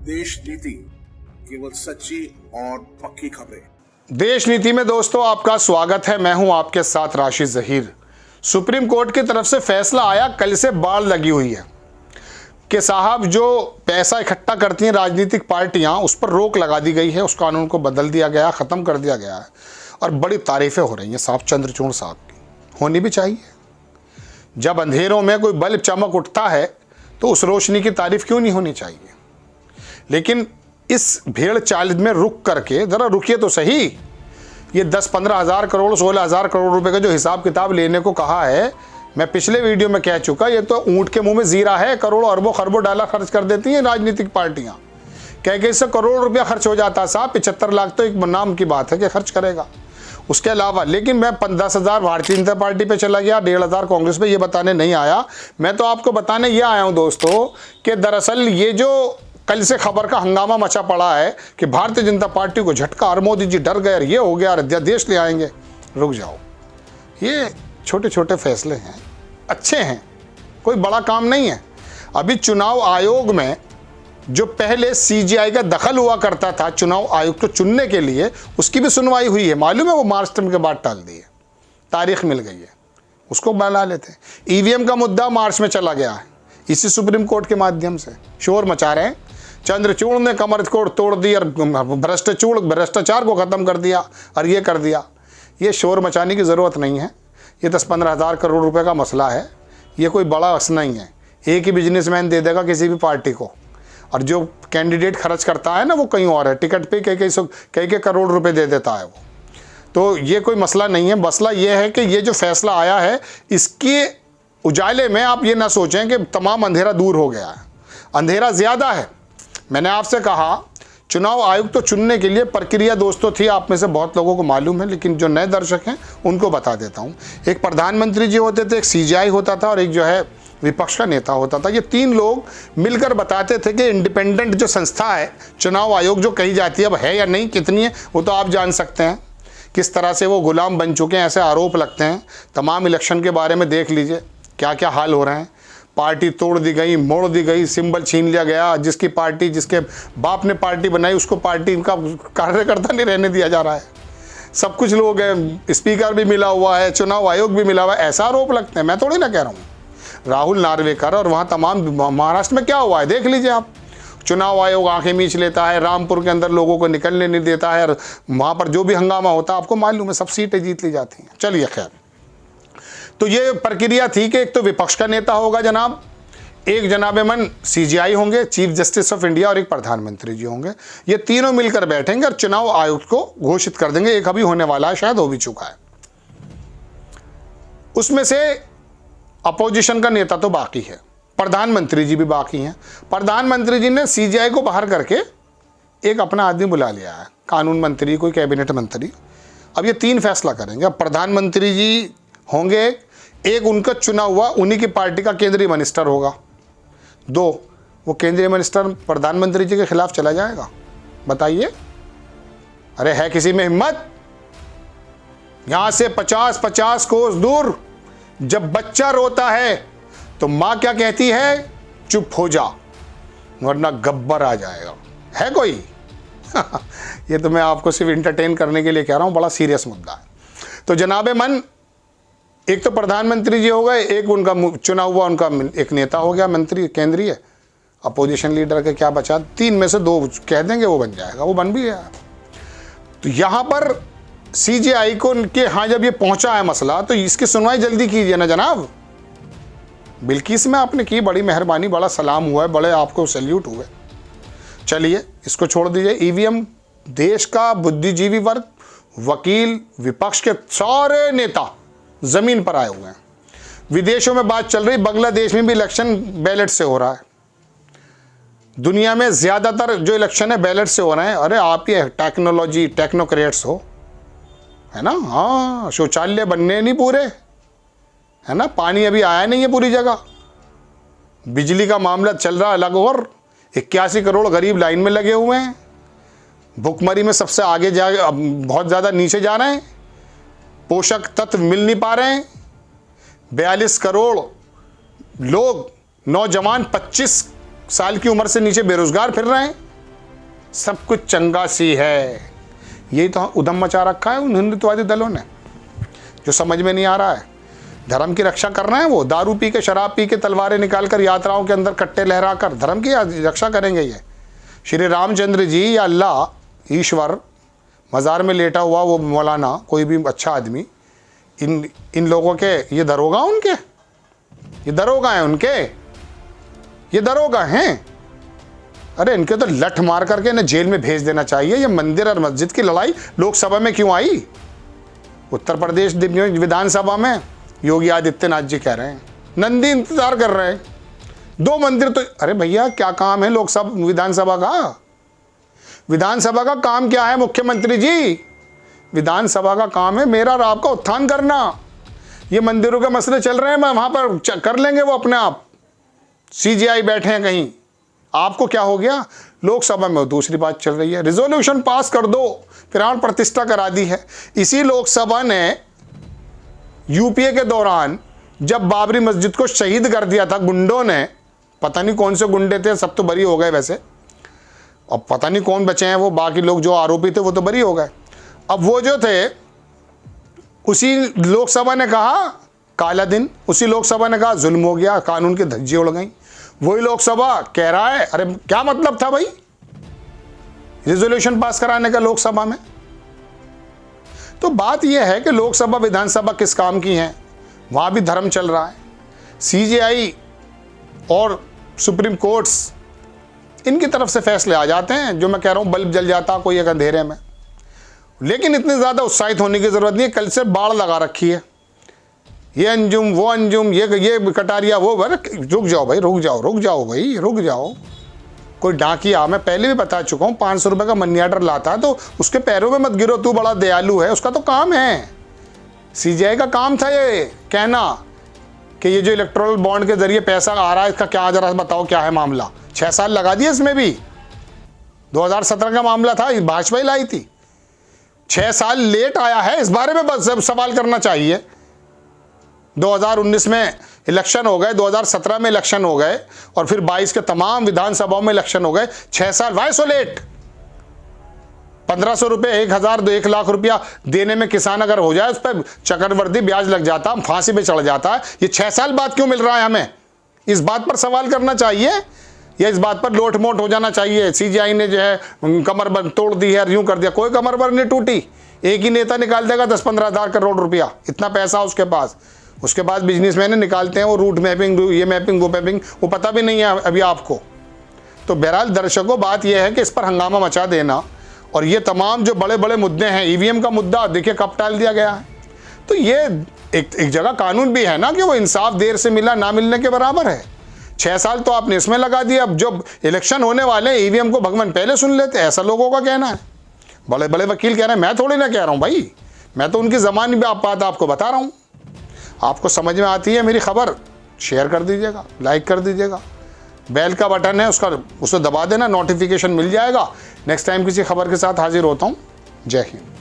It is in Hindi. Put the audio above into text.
देश नीति, केवल सच्ची और पक्की खबरें। देश नीति में दोस्तों आपका स्वागत है। मैं हूं आपके साथ राशिद जहीर। सुप्रीम कोर्ट की तरफ से फैसला आया, कल से बाढ़ लगी हुई है कि साहब जो पैसा इकट्ठा करती हैं राजनीतिक पार्टियां, उस पर रोक लगा दी गई है। उस कानून को बदल दिया गया, ख़त्म कर दिया गया है और बड़ी तारीफ़ें हो रही हैं साहब चंद्रचूड़ साहब की। होनी भी चाहिए। जब अंधेरों में कोई बल्ब चमक उठता है तो उस रोशनी की तारीफ़ क्यों नहीं होनी चाहिए। लेकिन इस भेड़ चाल में रुक करके ज़रा रुकिए तो सही। ये 10-15 हज़ार करोड़ 16 हज़ार करोड़ रुपए का जो हिसाब किताब लेने को कहा है, मैं पिछले वीडियो में कह चुका, ये तो ऊंट के मुंह में जीरा है। करोड़ों अरबों खरबों डॉलर खर्च कर देती हैं राजनीतिक पार्टियां। कह के इससे करोड़ रुपया खर्च हो जाता है साहब। 75 लाख तो एक नाम की बात है कि खर्च करेगा। उसके अलावा लेकिन मैं 10,000 भारतीय जनता पार्टी पे चला गया, 1,500 कांग्रेस पे, ये बताने नहीं आया। मैं तो आपको बताने ये आया हूँ दोस्तों कि दरअसल ये जो कल से खबर का हंगामा मचा पड़ा है कि भारतीय जनता पार्टी को झटका और मोदी जी डर गए, ये हो गया, अध्यादेश ले आएंगे। रुक जाओ, ये छोटे छोटे फैसले हैं, अच्छे हैं, कोई बड़ा काम नहीं है। अभी चुनाव आयोग में जो पहले सीजीआई का दखल हुआ करता था चुनाव आयोग को चुनने के लिए, उसकी भी सुनवाई हुई है। मालूम है वो मार्च टर्म के बाद टाल दी है, तारीख मिल गई है, उसको बना लेते हैं। ईवीएम का मुद्दा मार्च में चला गया है, इसी सुप्रीम कोर्ट के माध्यम से शोर मचा रहे हैं। चंद्रचूड़ ने कमर को तोड़ दी और भ्रष्टाचार को ख़त्म कर दिया और ये कर दिया। ये शोर मचाने की ज़रूरत नहीं है। ये 10-15 हज़ार करोड़ रुपए का मसला है, ये कोई बड़ा अस नहीं है। एक ही बिजनेसमैन दे देगा किसी भी पार्टी को, और जो कैंडिडेट खर्च करता है ना वो कहीं और है, टिकट पे कई करोड़ रुपए दे देता है वो। तो ये कोई मसला नहीं है। मसला ये है कि ये जो फैसला आया है, इसके उजाले में आप ये ना सोचें कि तमाम अंधेरा दूर हो गया है। अंधेरा ज़्यादा है। मैंने आपसे कहा चुनाव आयोग तो चुनने के लिए प्रक्रिया दोस्तों थी, आप में से बहुत लोगों को मालूम है, लेकिन जो नए दर्शक हैं उनको बता देता हूं। एक प्रधानमंत्री जी होते थे, एक सीजीआई होता था और एक जो है विपक्ष का नेता होता था। ये 3 लोग मिलकर बताते थे कि इंडिपेंडेंट जो संस्था है चुनाव आयोग जो कही जाती है, अब है या नहीं, कितनी है, वो तो आप जान सकते हैं। किस तरह से वो गुलाम बन चुके हैं, ऐसे आरोप लगते हैं। तमाम इलेक्शन के बारे में देख लीजिए क्या क्या हाल हो रहे हैं। पार्टी तोड़ दी गई, मोड़ दी गई, सिंबल छीन लिया गया। जिसकी पार्टी, जिसके बाप ने पार्टी बनाई, उसको पार्टी का कार्यकर्ता नहीं रहने दिया जा रहा है। सब कुछ लोग हैं, स्पीकर भी मिला हुआ है, चुनाव आयोग भी मिला हुआ है, ऐसा आरोप लगते हैं। मैं थोड़ी ना कह रहा हूँ। राहुल नार्वेकर और वहाँ तमाम महाराष्ट्र में क्या हुआ है देख लीजिए आप। चुनाव आयोग आंखें मीच लेता है, रामपुर के अंदर लोगों को निकलने नहीं देता है, और वहाँ पर जो भी हंगामा होता है आपको मालूम है, सब सीटें जीत ली जाती हैं। चलिए खैर, तो ये प्रक्रिया थी कि एक तो विपक्ष का नेता होगा जनाब, एक जनाब-ए-मन सीजीआई होंगे, चीफ जस्टिस ऑफ इंडिया, और एक प्रधानमंत्री जी होंगे। ये तीनों मिलकर बैठेंगे और चुनाव आयोग को घोषित कर देंगे। एक अभी होने वाला है, शायद हो भी चुका है। उसमें से अपोजिशन का नेता तो बाकी है, प्रधानमंत्री जी भी बाकी हैं। प्रधानमंत्री जी ने सीजीआई को बाहर करके एक अपना आदमी बुला लिया है, कानून मंत्री, कोई कैबिनेट मंत्री। अब ये 3 फैसला करेंगे। अब प्रधानमंत्री जी होंगे, एक उनका चुना हुआ उन्हीं की पार्टी का केंद्रीय मिनिस्टर होगा, 2 वो केंद्रीय मिनिस्टर प्रधानमंत्री जी के खिलाफ चला जाएगा। बताइए, अरे है किसी में हिम्मत? यहां से 50-50 कोस दूर जब बच्चा रोता है तो मां क्या कहती है? चुप हो जा वरना गब्बर आ जाएगा। है कोई? ये तो मैं आपको सिर्फ इंटरटेन करने के लिए कह रहा हूं, बड़ा सीरियस मुद्दा है। तो जनाब-ए-मन, एक तो प्रधानमंत्री जी हो गए, एक उनका चुना हुआ उनका एक नेता हो गया मंत्री केंद्रीय। अपोजिशन लीडर के क्या बचा? 3 में से 2 कह देंगे, वो बन जाएगा, वो बन भी गया। तो यहाँ पर सीजीआई को उनके हाँ जब ये पहुंचा है मसला, तो इसकी सुनवाई जल्दी कीजिए ना जनाब। बिल्किस में आपने की, बड़ी मेहरबानी, बड़ा सलाम हुआ है, बड़े आपको सैल्यूट हुए। चलिए इसको छोड़ दीजिए। ईवीएम, देश का बुद्धिजीवी वर्ग, वकील, विपक्ष के सारे नेता जमीन पर आए हुए हैं। विदेशों में बात चल रही, बांग्लादेश में भी इलेक्शन बैलेट से हो रहा है। दुनिया में ज्यादातर जो इलेक्शन है बैलेट से हो रहे हैं। अरे आप ये टेक्नोलॉजी टेक्नोक्रेट्स हो, है ना? हाँ, शौचालय बनने नहीं पूरे, है ना? पानी अभी आया नहीं है पूरी जगह। बिजली का मामला चल रहा अलग, और 81 करोड़ गरीब लाइन में लगे हुए हैं। भुखमरी में सबसे आगे जा, बहुत ज़्यादा नीचे जा रहे हैं। पोषक तत्व मिल नहीं पा रहे हैं। 42 करोड़ लोग, नौजवान 25 साल की उम्र से नीचे बेरोजगार फिर रहे हैं। सब कुछ चंगा सी है। यही तो उधम मचा रखा है उन हिंदुत्ववादी दलों ने, जो समझ में नहीं आ रहा है। धर्म की रक्षा कर रहे हैं वो, दारू पी के, शराब पी के, तलवारें निकाल कर यात्राओं के अंदर कट्टे लहरा कर धर्म की रक्षा करेंगे ये। श्री रामचंद्र जी या अल्लाह ईश्वर मज़ार में लेटा हुआ वो मौलाना कोई भी अच्छा आदमी, इन लोगों के ये दरोगा उनके, ये दरोगा हैं उनके, ये दरोगा हैं। अरे इनके तो लठ मार करके इन्हें जेल में भेज देना चाहिए। ये मंदिर और मस्जिद की लड़ाई लोकसभा में क्यों आई? उत्तर प्रदेश विधानसभा में योगी आदित्यनाथ जी कह रहे हैं, नंदी इंतजार कर रहे हैं 2 मंदिर तो। अरे भैया क्या काम है लोकसभा विधानसभा का? विधानसभा का काम क्या है मुख्यमंत्री जी? विधानसभा का काम है मेरा और आपका उत्थान करना। ये मंदिरों के मसले चल रहे हैं, मैं वहां पर कर लेंगे वो अपने आप। सीजीआई बैठे हैं कहीं, आपको क्या हो गया? लोकसभा में दूसरी बात चल रही है, रिजोल्यूशन पास कर दो, प्राण प्रतिष्ठा करा दी है। इसी लोकसभा ने यूपीए के दौरान जब बाबरी मस्जिद को शहीद कर दिया था गुंडों ने, पता नहीं कौन से गुंडे थे, सब तो बरी हो गए वैसे, अब पता नहीं कौन बचे हैं वो, बाकी लोग जो आरोपी थे वो तो बरी हो गए। अब वो जो थे, उसी लोकसभा ने कहा काला दिन, उसी लोकसभा ने कहा जुल्म हो गया, कानून की धज्जी उड़ गई। वही लोकसभा कह रहा है, अरे क्या मतलब था भाई रिजोल्यूशन पास कराने का लोकसभा में? तो बात यह है कि लोकसभा विधानसभा किस काम की है, वहां भी धर्म चल रहा है। सीजीआई और सुप्रीम कोर्ट्स, इनकी तरफ से फैसले आ जाते हैं, जो मैं कह रहा हूं बल्ब जल जाता कोई एक अंधेरे में। लेकिन इतनी ज्यादा उत्साहित होने की जरूरत नहीं है। कल से बाढ़ लगा रखी है, ये अंजुम वो अंजुम, ये कटारिया वो। रुक जाओ भाई, रुक जाओ भाई, रुक जाओ। कोई डाकिया, मैं पहले भी बता चुका हूँ, 500 रुपये का मनी ऑर्डर लाता है तो उसके पैरों में मत गिरो, तू बड़ा दयालु है, उसका तो काम है। सीजीआई का काम था ये कहना कि ये जो इलेक्टोरल बॉन्ड के जरिए पैसा आ रहा है, इसका क्या, जरा बताओ क्या है मामला। 6 साल लगा दिए इसमें भी। 2017 का मामला था, भाजपा ही लाई थी। 6 साल लेट आया है, इस बारे में बस सवाल करना चाहिए। 2019 में इलेक्शन हो गए, 2017 में इलेक्शन हो गए, और फिर 22 के तमाम विधानसभाओं में इलेक्शन हो गए। 6 साल वाई सो लेट? 1500 रुपये, 1000, 1 लाख रुपया देने में किसान अगर हो जाए, उस पर चक्रवर्ती ब्याज लग जाता, हम फांसी पे चढ़ जाता है। ये 6 साल बाद क्यों मिल रहा है हमें? इस बात पर सवाल करना चाहिए, या इस बात पर लोट मोट हो जाना चाहिए? सीजीआई ने जो है कमर तोड़ दी है, यूं कर दिया। कोई कमर नहीं टूटी, एक ही नेता निकाल देगा 10-15 हज़ार करोड़ रुपया, इतना पैसा उसके पास। उसके बाद बिजनेसमैन निकालते हैं वो रूट मैपिंग, ये मैपिंग, वो मैपिंग, वो पता भी नहीं है अभी आपको। तो बहरहाल दर्शकों, बात यह है कि इस पर हंगामा मचा देना, और ये तमाम जो बड़े बड़े मुद्दे हैं, ईवीएम का मुद्दा देखिए कब टाल दिया गया है। तो ये एक जगह कानून भी है ना कि वो इंसाफ देर से मिला ना मिलने के बराबर है। 6 साल तो आपने इसमें लगा दिया, अब जब इलेक्शन होने वाले हैं ईवीएम को भगवान पहले सुन लेते, ऐसा लोगों का कहना है। बड़े बड़े वकील कह रहे हैं, मैं थोड़ी ना कह रहा हूँ भाई, मैं तो उनकी ज़बानी पे बात आपको बता रहा हूँ। आपको समझ में आती है मेरी खबर, शेयर कर दीजिएगा, लाइक कर दीजिएगा, बेल का बटन है उसको दबा देना, नोटिफिकेशन मिल जाएगा। नेक्स्ट टाइम किसी खबर के साथ हाजिर होता हूँ। जय हिंद।